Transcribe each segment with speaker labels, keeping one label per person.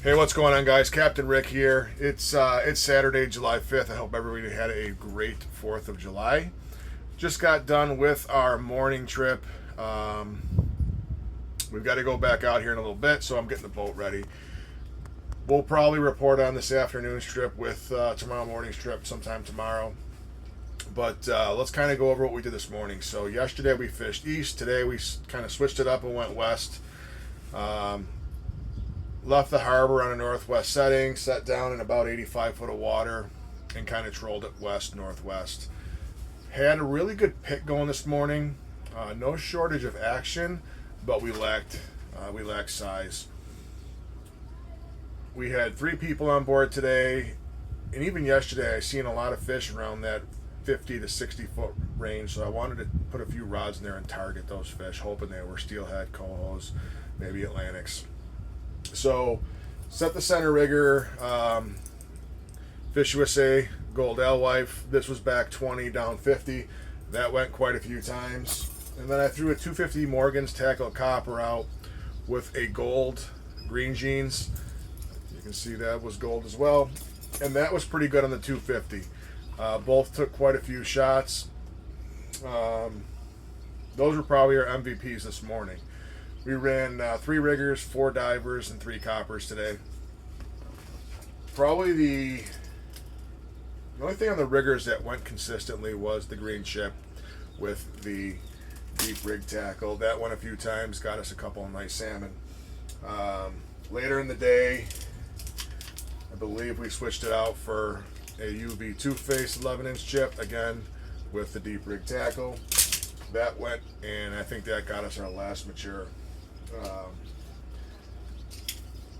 Speaker 1: Hey, what's going on, guys? Captain Rick here. It's Saturday, July 5th. I hope everybody had a great 4th of July. Just got done with our morning trip. We've got to go back out here in a little bit, so I'm getting the boat ready. We'll probably report on this afternoon's trip with tomorrow morning's trip sometime tomorrow. But let's kind of go over what we did this morning. So yesterday we fished east. Today we kind of switched it up and went west. Left the harbor on a northwest setting, set down in about 85 foot of water, and kind of trolled it west-northwest. Had a really good pick going this morning. No shortage of action, but we lacked size. We had 3 people on board today, and even yesterday I seen a lot of fish around that 50 to 60 foot range, so I wanted to put a few rods in there and target those fish, hoping they were steelhead, cohos, maybe Atlantics. So, set the center rigger, FishUSA, Gold Alewife. This was back 20, down 50. That went quite a few times. And then I threw a 250 Morgan's Tackle Copper out with a gold green jeans. You can see that was gold as well. And that was pretty good on the 250. Both took quite a few shots. Those were probably our MVPs this morning. We ran 3 riggers, 4 divers, and 3 coppers today. Probably the only thing on the riggers that went consistently was the green chip with the deep rig tackle. That went a few times, got us a couple of nice salmon. Later in the day, I believe we switched it out for a UV two-face 11-inch chip, again with the deep rig tackle. That went, and I think that got us our last mature.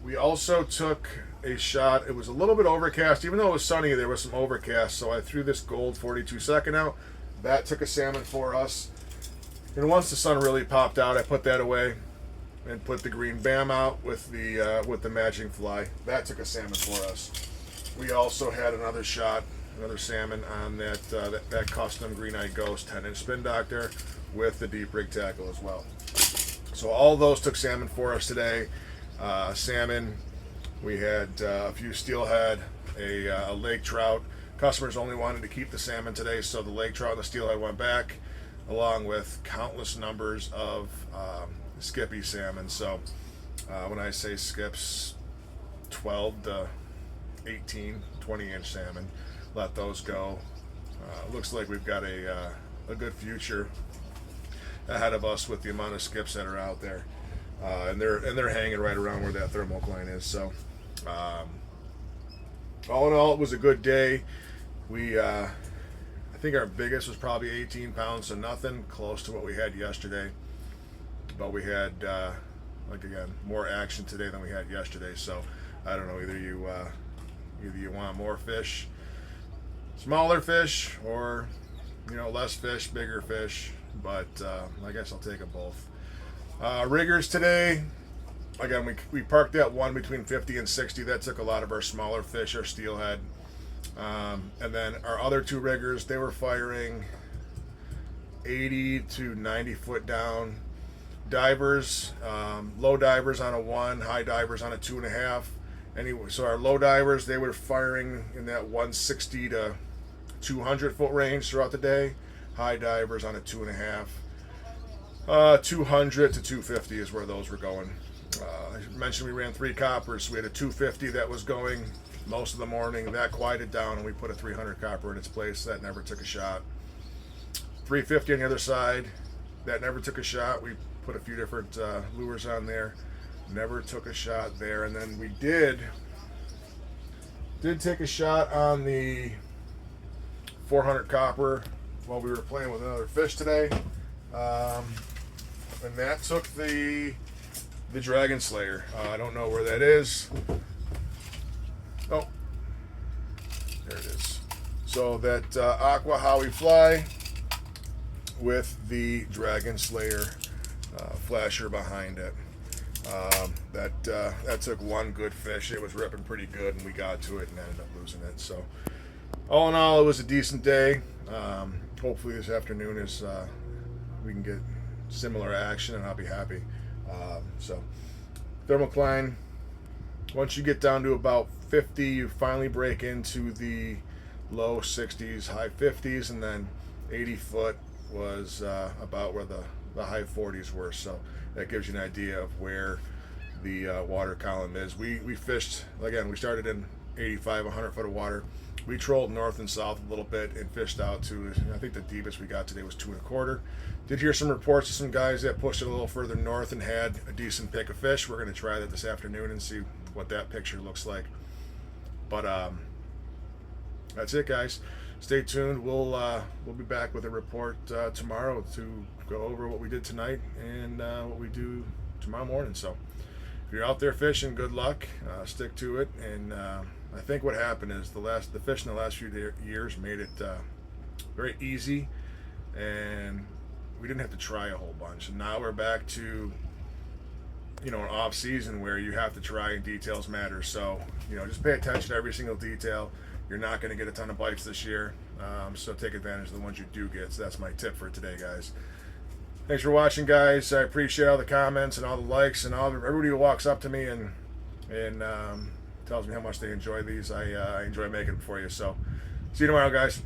Speaker 1: We also took a shot. It was a little bit overcast. Even though it was sunny, there was some overcast, so I threw this gold 42 second out. That took a salmon for us. And once the sun really popped out, I put that away and put the green bam out with the matching fly. That took a salmon for us. We also had another shot, another salmon on that custom green-eyed ghost 10-inch spin doctor with the deep rig tackle as well. So all those took salmon for us today. Salmon, we had a few steelhead, a lake trout. Customers only wanted to keep the salmon today, so the lake trout and the steelhead went back, along with countless numbers of skippy salmon. So when I say skips, 12 to 18, 20-inch salmon, let those go. Looks like we've got a good future ahead of us with the amount of skips that are out there, and they're hanging right around where that thermocline is. So all in all, it was a good day. We I think our biggest was probably 18 pounds, so nothing close to what we had yesterday, but we had like again more action today than we had yesterday. So I don't know, either you want more fish, smaller fish, or less fish, bigger fish. But I guess I'll take them both. Riggers today, again, we parked that one between 50 and 60. That took a lot of our smaller fish, our steelhead. And then our other 2 riggers, they were firing 80 to 90 foot down. Divers, low divers on a 1, high divers on a 2.5. Anyway, so our low divers, they were firing in that 160 to 200 foot range throughout the day. High divers on a 2.5. 200 to 250 is where those were going. I mentioned we ran 3 coppers. We had a 250 that was going most of the morning. That quieted down, and we put a 300 copper in its place. That never took a shot. 350 on the other side. That never took a shot. We put a few different lures on there. Never took a shot there. And then we did take a shot on the 400 copper while we were playing with another fish today, and that took the Dragon Slayer. I don't know where that is. Oh, there it is. So that Aqua Howie fly with the Dragon Slayer flasher behind it. That took one good fish. It was ripping pretty good, and we got to it and ended up losing it. So all in all, it was a decent day. Hopefully this afternoon is we can get similar action, and I'll be happy. So thermocline Once you get down to about 50, you finally break into the low 60s, high 50s, and then 80 foot was about where the high 40s were. So that gives you an idea of where the water column is. We fished, again, we started in 85, 100 foot of water. We trolled north and south a little bit and fished out to, I think the deepest we got today was 2 1/4. Did hear some reports of some guys that pushed it a little further north and had a decent pick of fish. We're going to try that this afternoon and see what that picture looks like. But that's it, guys. Stay tuned. We'll be back with a report tomorrow to go over what we did tonight and what we do tomorrow morning. So if you're out there fishing, good luck. Stick to it. And I think what happened is the fish in the last few years made it very easy, and we didn't have to try a whole bunch. And now we're back to, an off season where you have to try and details matter. So, just pay attention to every single detail. You're not going to get a ton of bites this year, so take advantage of the ones you do get. So that's my tip for today, guys. Thanks for watching, guys. I appreciate all the comments and all the likes and everybody who walks up to me and tells me how much they enjoy these. I enjoy making them for you. So see you tomorrow, guys.